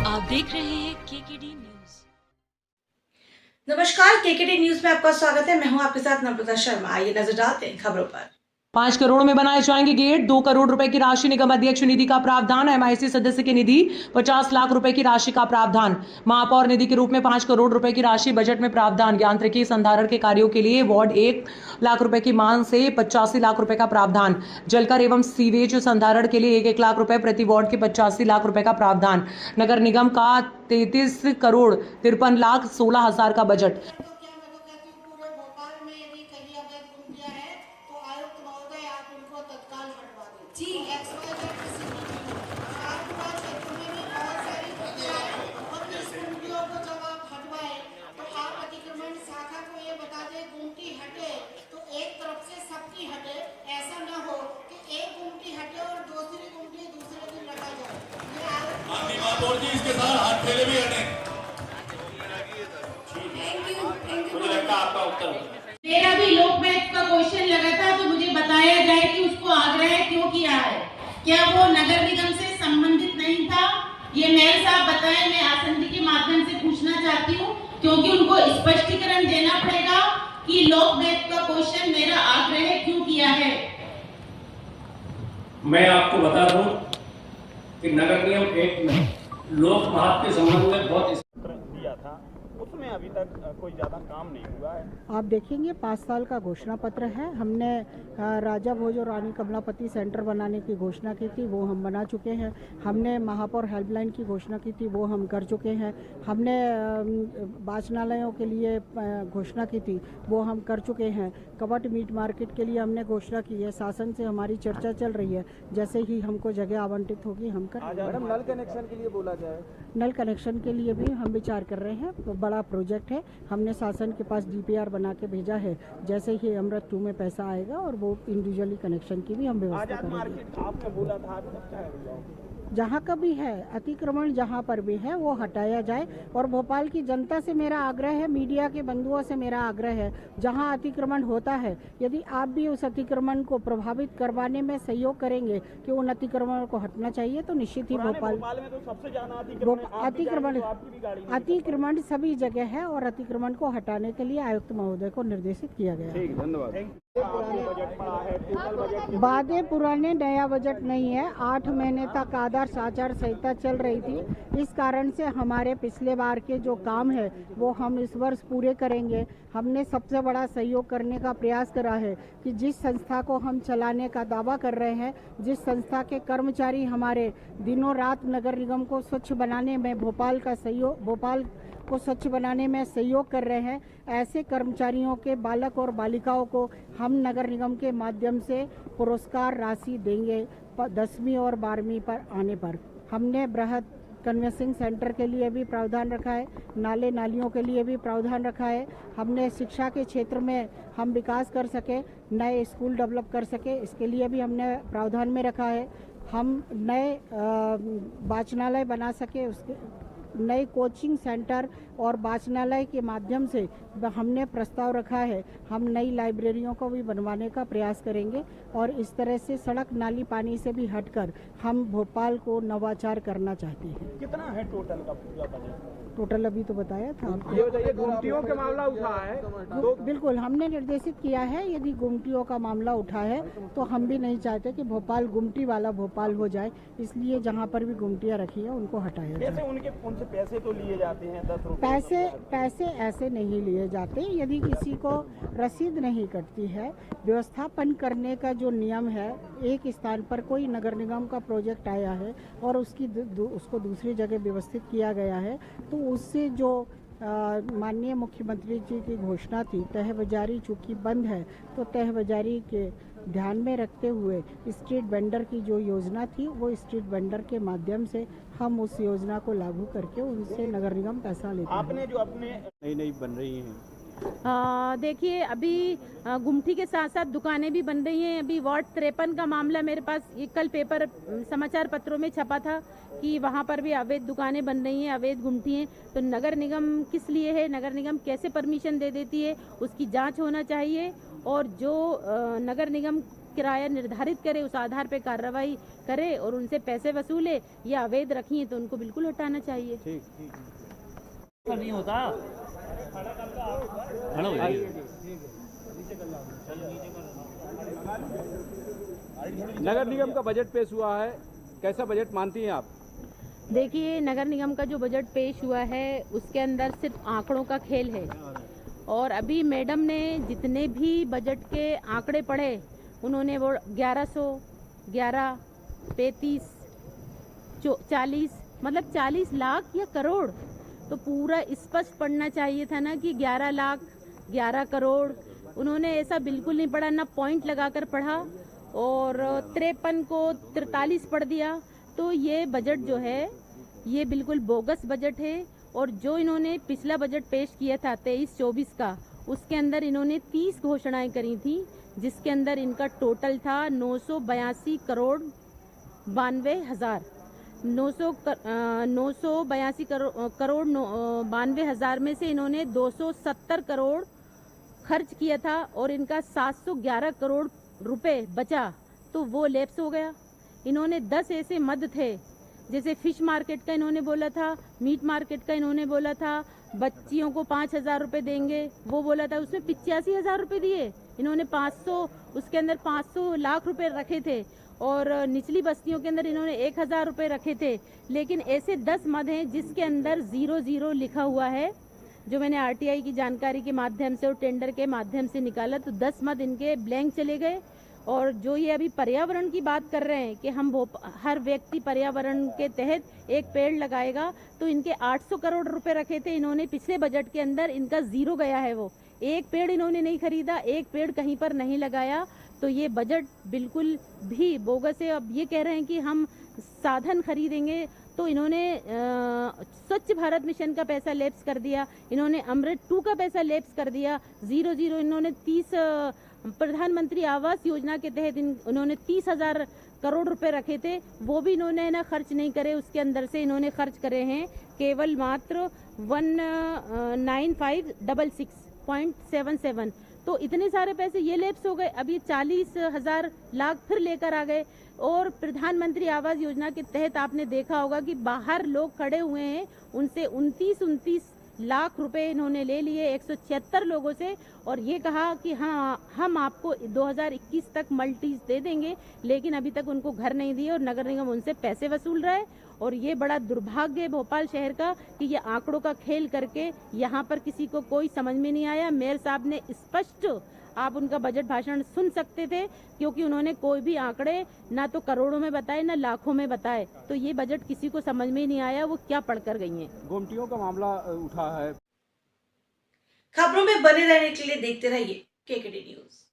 आप देख रहे हैं केकेडी न्यूज। नमस्कार, केकेडी न्यूज में आपका स्वागत है। मैं हूं आपके साथ नम्रता शर्मा। आइए नजर डालते हैं खबरों पर। 5 करोड़ में बनाए जाएंगे गेट। 2 करोड़ रुपए की राशि निगम अध्यक्ष निधि का प्रावधान। MIC सदस्य की निधि 50 लाख रुपए की राशि का प्रावधान। महापौर निधि के रूप में 5 करोड़ रुपए की राशि बजट में प्रावधान। यांत्रिकी संधारण के कार्यों के लिए वार्ड 1 लाख रुपए की मांग से 85 लाख रुपए का प्रावधान। जलकर एवं सीवेज संधारण के लिए 1 लाख रुपए प्रति वार्ड के 85 लाख रुपए का प्रावधान। नगर निगम का 33 करोड़ 53 लाख 16 हजार का बजट। जी XYZ किसी आपके पास क्षेत्र में भी बहुत सारी गुमटियां हैं और इस गुमटियों को जब आप हटवाए तो आप अतिक्रमण शाखा को ये बता दें गुमटी हटे तो एक तरफ से सबकी हटे। ऐसा न हो कि एक गुमटी हटे और दूसरी गुमटी दूसरे दिन रखा जाए। ये महापौर जी इसके साथ हाथ ठेले भी हटे। Thank you. मुझे लगता है आपका उत्तर मेरा भी लोकमत का क्वेश्चन लगा था तो मुझे बताया जाए कि उसको आग्रह क्यों किया है, क्या वो नगर निगम से संबंधित नहीं था? ये मेयर साहब बताएं, मैं आसंदी के माध्यम से पूछना चाहती हूँ क्योंकि उनको स्पष्टीकरण देना पड़ेगा कि लोकमत का क्वेश्चन मेरा आग्रह क्यों किया है। मैं आपको बता दूं कि नगर निगम एक्ट में लोक महत्व के संबंध में बहुत दिया था, उसमें अभी तक कोई ज़्यादा काम नहीं हुआ है। आप देखेंगे 5 साल का घोषणा पत्र है। हमने राजा भोज और रानी कमलापति सेंटर बनाने की घोषणा की थी, वो हम बना चुके हैं। हमने महापौर हेल्पलाइन की घोषणा की थी, वो हम कर चुके हैं। हमने वाचनालयों के लिए घोषणा की थी, वो हम कर चुके हैं। कवट मीट मार्केट के लिए हमने घोषणा की है। शासन से हमारी चर्चा चल रही है, जैसे ही हमको जगह आवंटित होगी हम कर। मैडम नल कनेक्शन के लिए बोला जाए, नल कनेक्शन के लिए भी हम विचार कर रहे हैं। तो बड़ा प्रोजेक्ट है, हमने शासन के पास DPR बना के भेजा है। जैसे ही अमृत 2 में पैसा आएगा और वो इंडिविजुअली कनेक्शन की भी हम व्यवस्था करेंगे। आपने बोला था जहाँ का भी है अतिक्रमण, जहाँ पर भी है वो हटाया जाए। और भोपाल की जनता से मेरा आग्रह है, मीडिया के बंधुओं से मेरा आग्रह है, जहाँ अतिक्रमण होता है यदि आप भी उस अतिक्रमण को प्रभावित करवाने में सहयोग करेंगे कि उन अतिक्रमण को हटना चाहिए तो निश्चित ही भोपाल में तो सबसे ज्यादा अतिक्रमण सभी जगह है और अतिक्रमण को हटाने के लिए आयुक्त महोदय को निर्देशित किया गया है। धन्यवाद। वादे पुराने, नया बजट नहीं है। 8 महीने तक आदर्श आचार संहिता चल रही थी। इस कारण से हमारे पिछले बार के जो काम है वो हम इस वर्ष पूरे करेंगे। हमने सबसे बड़ा सहयोग करने का प्रयास करा है कि जिस संस्था को हम चलाने का दावा कर रहे हैं, जिस संस्था के कर्मचारी हमारे दिनों रात नगर निगम को स्वच्छ बनाने में भोपाल को स्वच्छ बनाने में सहयोग कर रहे हैं, ऐसे कर्मचारियों के बालक और बालिकाओं को हम नगर निगम के माध्यम से पुरस्कार राशि देंगे 10वीं और 12वीं पर आने पर। हमने बृहद कन्वेंसिंग सेंटर के लिए भी प्रावधान रखा है, नाले नालियों के लिए भी प्रावधान रखा है। हमने शिक्षा के क्षेत्र में हम विकास कर सके, नए स्कूल डेवलप कर सके, इसके लिए भी हमने प्रावधान में रखा है। हम नए वाचनालय बना सके, उसके नए कोचिंग सेंटर और वाचनालय के माध्यम से हमने प्रस्ताव रखा है। हम नई लाइब्रेरियों को भी बनवाने का प्रयास करेंगे और इस तरह से सड़क नाली पानी से भी हटकर हम भोपाल को नवाचार करना चाहते हैं। कितना है टोटल का पूरा बजट? टोटल अभी तो बताया था आपको। ये गुमटियों का मामला उठा है तो बिल्कुल हमने निर्देशित किया है, यदि गुमटियों का मामला उठा है तो हम भी नहीं चाहते कि भोपाल गुमटी वाला भोपाल हो जाए, इसलिए जहाँ पर भी गुमटियाँ रखी है उनको हटाया जाए। उनसे पैसे तो लिए जाते हैं 10 रुपए। पैसे ऐसे नहीं लिए जाते। यदि किसी को रसीद नहीं कटती है, व्यवस्थापन करने का जो नियम है, एक स्थान पर कोई नगर निगम का प्रोजेक्ट आया है और उसको दूसरी जगह व्यवस्थित किया गया है, तो उससे जो माननीय मुख्यमंत्री जी की घोषणा थी, तह बाजारी चूँकि बंद है तो तह बाजारी के ध्यान में रखते हुए स्ट्रीट वेंडर की जो योजना थी, वो स्ट्रीट वेंडर के माध्यम से हम उस योजना को लागू करके उनसे नगर निगम पैसा लेते हैं। आपने जो अपने नई बन रही हैं, देखिए अभी गुमटी के साथ साथ दुकानें भी बन रही हैं। अभी वार्ड 53 का मामला मेरे पास कल पेपर समाचार पत्रों में छपा था कि वहाँ पर भी अवैध दुकानें बन रही हैं, अवैध गुमटी हैं। तो नगर निगम किस लिए है, नगर निगम कैसे परमिशन दे देती है, उसकी जांच होना चाहिए। और जो नगर निगम किराया निर्धारित करे, उस आधार पे कार्रवाई करे और उनसे पैसे वसूले या अवैध रखी है तो उनको बिल्कुल हटाना चाहिए। नहीं होता। नगर निगम का बजट पेश हुआ है, कैसा बजट मानती हैं आप? देखिए, नगर निगम का जो बजट पेश हुआ है उसके अंदर सिर्फ आंकड़ों का खेल है और अभी मैडम ने जितने भी बजट के आंकड़े पढ़े उन्होंने वो 1100, 11, 35, 40 मतलब 40 लाख या करोड़, तो पूरा स्पष्ट पढ़ना चाहिए था ना कि 11 लाख 11 करोड़। उन्होंने ऐसा बिल्कुल नहीं पढ़ा, ना पॉइंट लगाकर पढ़ा और 53 को 43 पढ़ दिया। तो ये बजट जो है ये बिल्कुल बोगस बजट है और जो इन्होंने पिछला बजट पेश किया था 23-24 का, उसके अंदर इन्होंने 30 घोषणाएं करी थी जिसके अंदर इनका टोटल था 982 करोड़ 92 हज़ार। 982 करोड़ 92 हज़ार में से इन्होंने 270 करोड़ खर्च किया था और इनका 711 करोड़ रुपए बचा, तो वो लैप्स हो गया। इन्होंने 10 ऐसे मद थे, जैसे फिश मार्केट का इन्होंने बोला था, मीट मार्केट का इन्होंने बोला था, बच्चियों को 5,000 रुपये देंगे वो बोला था, उसमें 85,000 रुपये दिए इन्होंने। 500 उसके अंदर 500 लाख रुपए रखे थे और निचली बस्तियों के अंदर इन्होंने 1,000 रुपये रखे थे। लेकिन ऐसे 10 मद हैं जिसके अंदर 00 लिखा हुआ है, जो मैंने आरटीआई की जानकारी के माध्यम से और टेंडर के माध्यम से निकाला, तो 10 मद इनके ब्लैंक चले गए। और जो ये अभी पर्यावरण की बात कर रहे हैं कि हम हर व्यक्ति पर्यावरण के तहत एक पेड़ लगाएगा, तो इनके 800 करोड़ रुपए रखे थे इन्होंने पिछले बजट के अंदर, इनका 0 गया है। वो एक पेड़ इन्होंने नहीं खरीदा, एक पेड़ कहीं पर नहीं लगाया, तो ये बजट बिल्कुल भी बोगस है। अब ये कह रहे हैं कि हम साधन खरीदेंगे, तो इन्होंने स्वच्छ भारत मिशन का पैसा लैप्स कर दिया, इन्होंने अमृत 2 का पैसा लैप्स कर दिया, 00 इन्होंने 30 प्रधानमंत्री आवास योजना के तहत उन्होंने 30,000 करोड़ रुपए रखे थे, वो भी इन्होंने ना खर्च नहीं करे। उसके अंदर से इन्होंने खर्च करे हैं केवल मात्र 19566.77। तो इतने सारे पैसे ये लैप्स हो गए। अभी 40,000 लाख फिर लेकर आ गए। और प्रधानमंत्री आवास योजना के तहत आपने देखा होगा कि बाहर लोग खड़े हुए हैं, उनसे 29 लाख रुपए इन्होंने ले लिए 176 लोगों से और ये कहा कि हाँ हम आपको 2021 तक मल्टीज दे देंगे, लेकिन अभी तक उनको घर नहीं दिए और नगर निगम उनसे पैसे वसूल रहा है। और ये बड़ा दुर्भाग्य है भोपाल शहर का कि ये आंकड़ों का खेल करके यहाँ पर किसी को कोई समझ में नहीं आया। मेयर साहब ने स्पष्ट, आप उनका बजट भाषण सुन सकते थे, क्योंकि उन्होंने कोई भी आंकड़े ना तो करोड़ों में बताए ना लाखों में बताए, तो ये बजट किसी को समझ में ही नहीं आया वो क्या पढ़कर गई हैं। गुमटियों का मामला उठा है। खबरों में बने रहने के लिए देखते रहिए केकेडी न्यूज।